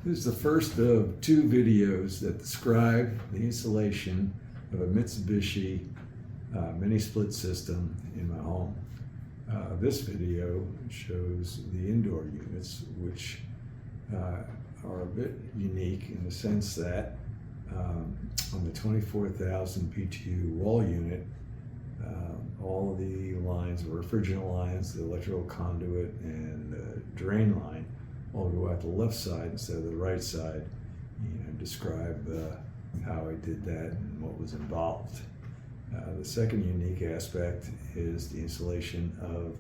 This is the first of two videos that describe the installation of a Mitsubishi mini split system in my home. This video shows the indoor units, which are a bit unique in the sense that on the 24,000 BTU wall unit, all the lines, the refrigerant lines, the electrical conduit, and the drain line all go out the left side instead of the right side. Describe how I did that and what was involved. The second unique aspect is the installation of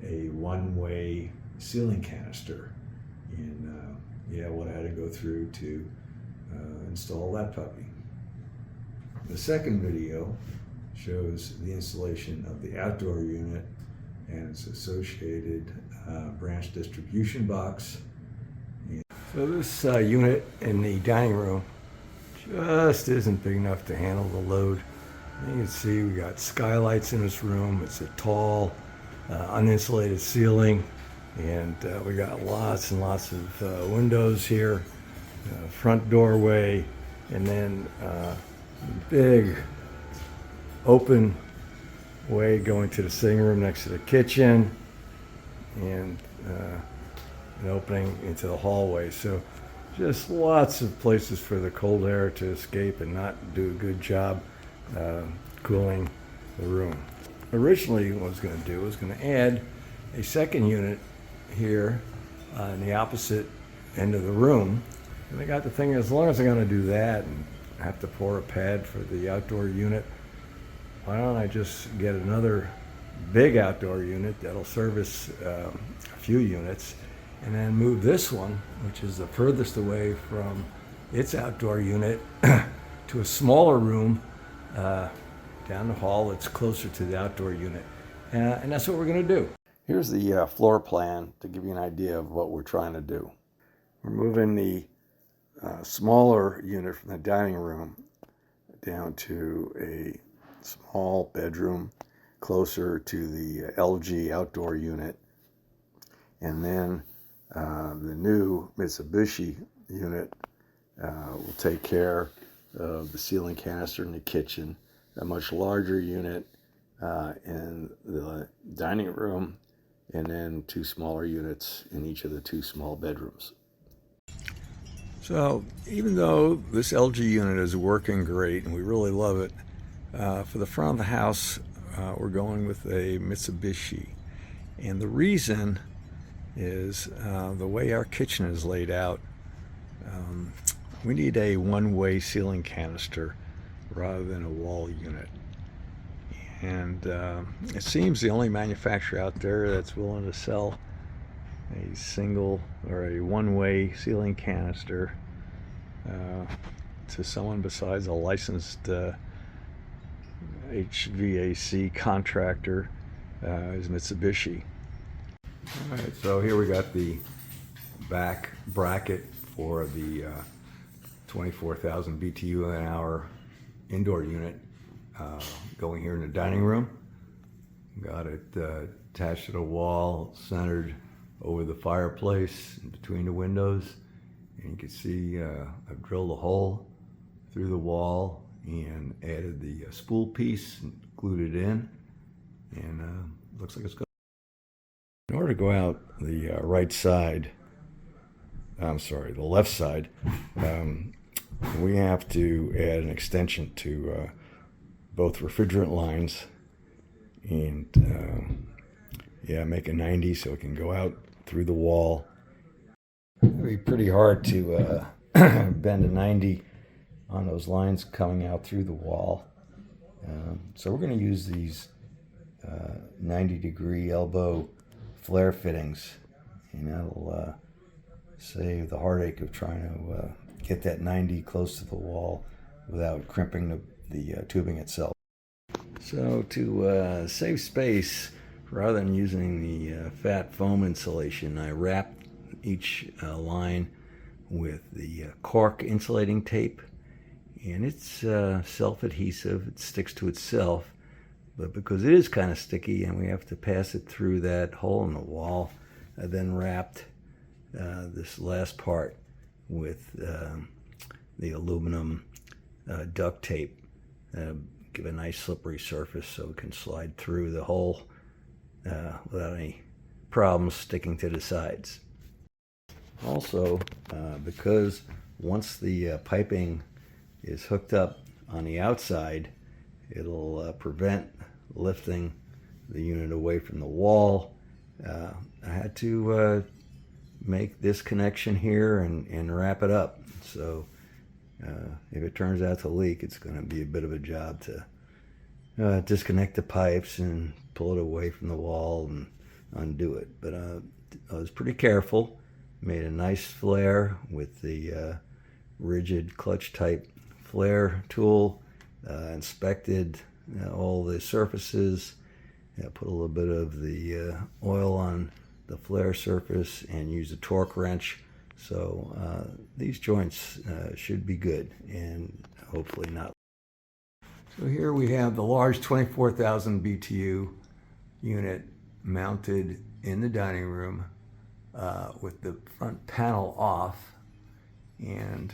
a one-way ceiling canister, and what I had to go through to install that puppy. The second video shows the installation of the outdoor unit and its associated branch distribution box. So this unit in the dining room just isn't big enough to handle the load. You can see we got skylights in this room. It's a tall, uninsulated ceiling, and we got lots and lots of windows here, front doorway, and then big open way going to the sitting room next to the kitchen, and an opening into the hallway. So just lots of places for the cold air to escape and not do a good job cooling the room. Originally what I was going to do was going to add a second unit here on the opposite end of the room. And I got the thing, as long as I'm going to do that and have to pour a pad for the outdoor unit, why don't I just get another big outdoor unit that'll service a few units, and then move this one, which is the furthest away from its outdoor unit, to a smaller room down the hall that's closer to the outdoor unit. And that's what we're going to do. Here's the floor plan to give you an idea of what we're trying to do. We're moving the smaller unit from the dining room down to a small bedroom closer to the LG outdoor unit, and then the new Mitsubishi unit will take care of the ceiling canister in the kitchen, a much larger unit in the dining room, and then two smaller units in each of the two small bedrooms. So even though this LG unit is working great and we really love it, for the front of the house we're going with a Mitsubishi. And the reason is the way our kitchen is laid out. We need a one-way ceiling canister rather than a wall unit. And it seems the only manufacturer out there that's willing to sell a single or a one-way ceiling canister to someone besides a licensed HVAC contractor is Mitsubishi. All right, so here we got the back bracket for the 24,000 BTU an hour indoor unit going here in the dining room. Got it attached to the wall, centered over the fireplace in between the windows. And you can see I've drilled a hole through the wall and added the spool piece and glued it in, and looks like it's good. In order to go out the right side, the left side, we have to add an extension to both refrigerant lines and make a 90 so it can go out through the wall. It'd be pretty hard to bend a 90 on those lines coming out through the wall. So we're going to use these 90-degree elbow flare fittings, and that'll save the heartache of trying to get that 90 close to the wall without crimping the tubing itself. So to save space, rather than using the fat foam insulation, I wrapped each line with the cork insulating tape, and it's self-adhesive. It sticks to itself, but because it is kind of sticky and we have to pass it through that hole in the wall, I then wrapped this last part with the aluminum duct tape. Give a nice slippery surface so it can slide through the hole without any problems sticking to the sides. Also, because once the piping is hooked up on the outside, it'll prevent lifting the unit away from the wall. I had to make this connection here and wrap it up. So if it turns out to leak, it's going to be a bit of a job to disconnect the pipes and pull it away from the wall and undo it. But I was pretty careful. Made a nice flare with the rigid clutch type flare tool. Inspected all the surfaces. Put a little bit of the oil on the flare surface and use a torque wrench. So these joints should be good and hopefully not. So here we have the large 24,000 BTU unit mounted in the dining room with the front panel off, and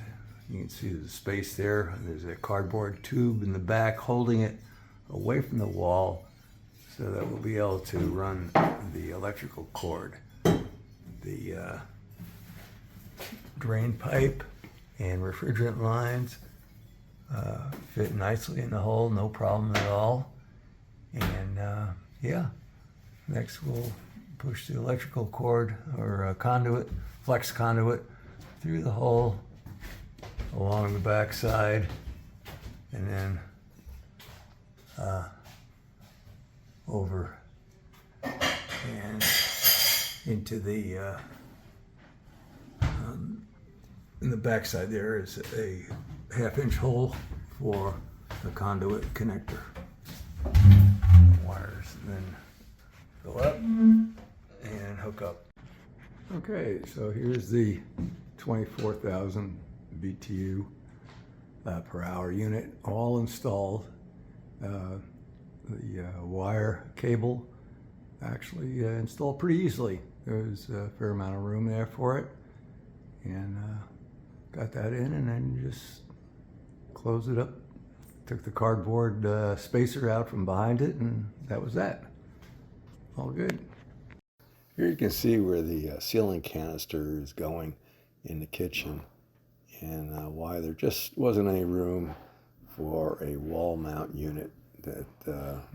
you can see the space there. There's a cardboard tube in the back holding it away from the wall so that we'll be able to run the electrical cord. The drain pipe and refrigerant lines fit nicely in the hole, no problem at all. And yeah, next we'll push the electrical cord or conduit, flex conduit, through the hole along the back side, and then over and into the in the back side. There is a 1/2-inch hole for the conduit connector. Wires then go up and hook up. Okay, so here's the 24,000 BTU per hour unit, all installed. The wire cable actually installed pretty easily. There's a fair amount of room there for it, and got that in, and then just closed it up. Took the cardboard spacer out from behind it, and that was that. All good. Here you can see where the ceiling canister is going in the kitchen, and why there just wasn't any room for a wall mount unit that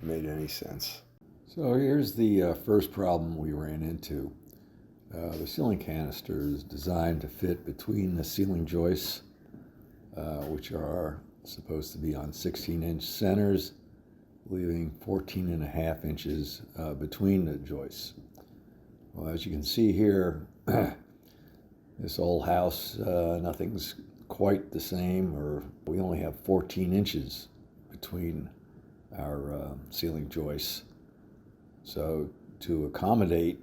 made any sense. So here's the first problem we ran into. The ceiling canister is designed to fit between the ceiling joists, which are supposed to be on 16-inch centers, leaving 14.5 inches between the joists. Well, as you can see here, this old house, nothing's quite the same, or we only have 14 inches between our ceiling joists. So to accommodate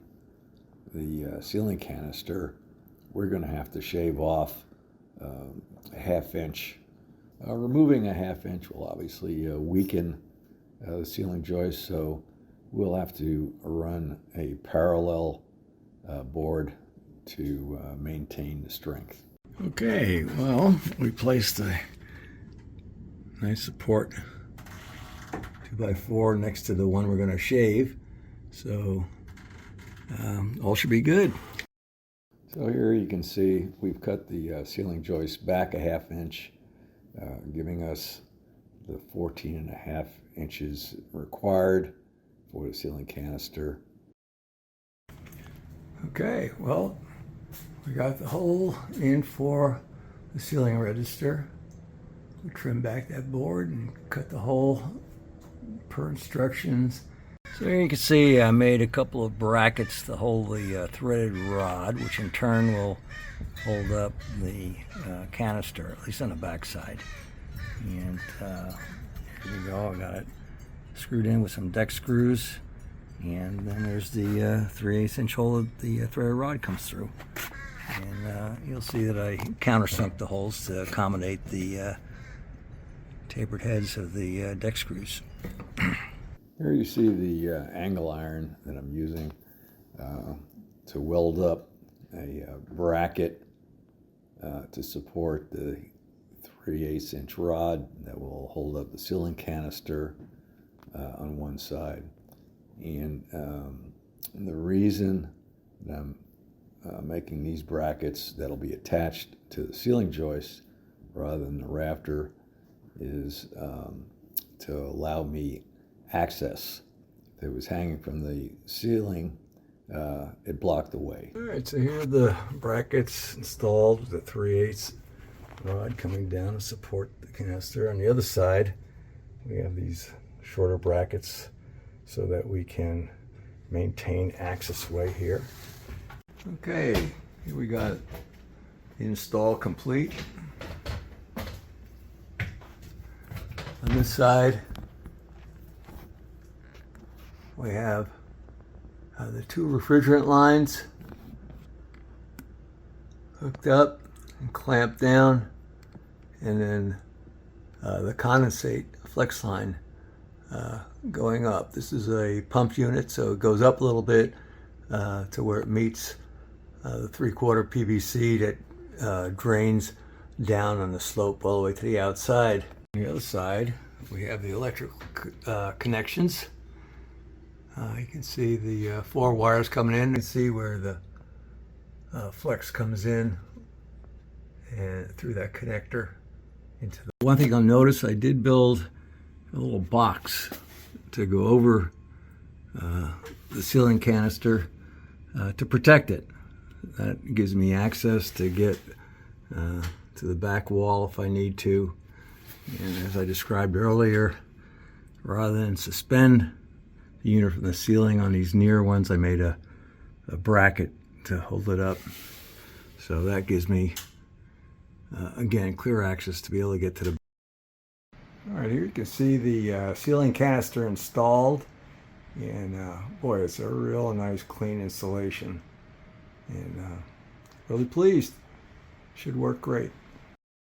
the ceiling canister, we're going to have to shave off a 1/2 inch. Removing a 1/2 inch will obviously weaken the ceiling joist, so we'll have to run a parallel board to maintain the strength. Okay, well, we placed a nice support 2x4 next to the one we're going to shave, so all should be good. So here you can see we've cut the ceiling joist back a 1/2 inch, giving us the 14.5 inches required for the ceiling canister. Okay, well, we got the hole in for the ceiling register. We trimmed back that board and cut the hole per instructions. So here you can see I made a couple of brackets to hold the threaded rod, which in turn will hold up the canister, at least on the back side. And here we go, I got it screwed in with some deck screws. And then there's the 3/8 inch hole that the threaded rod comes through. And you'll see that I countersunk the holes to accommodate the tapered heads of the deck screws. Here you see the angle iron that I'm using to weld up a bracket to support the 3/8 inch rod that will hold up the ceiling canister on one side. And the reason that I'm making these brackets that'll be attached to the ceiling joist rather than the rafter is to allow me access. If it was hanging from the ceiling, it blocked the way. All right, so here are the brackets installed with the 3/8 rod coming down to support the canister. On the other side, we have these shorter brackets so that we can maintain access way here. Okay, here we got the install complete. On this side, we have the two refrigerant lines hooked up and clamped down, and then the condensate flex line going up. This is a pump unit, so it goes up a little bit to where it meets the 3/4 PVC that drains down on the slope all the way to the outside. On the other side, we have the electrical connections. You can see the 4 wires coming in. You can see where the flex comes in and through that connector into the... One thing I'll notice, I did build a little box to go over the ceiling canister to protect it. That gives me access to get to the back wall if I need to. And as I described earlier, rather than suspend the unit from the ceiling on these near ones, I made a bracket to hold it up. So that gives me, again, clear access to be able to get to the... All right, here you can see the ceiling canister installed. And boy, it's a real nice clean installation. And really pleased. Should work great.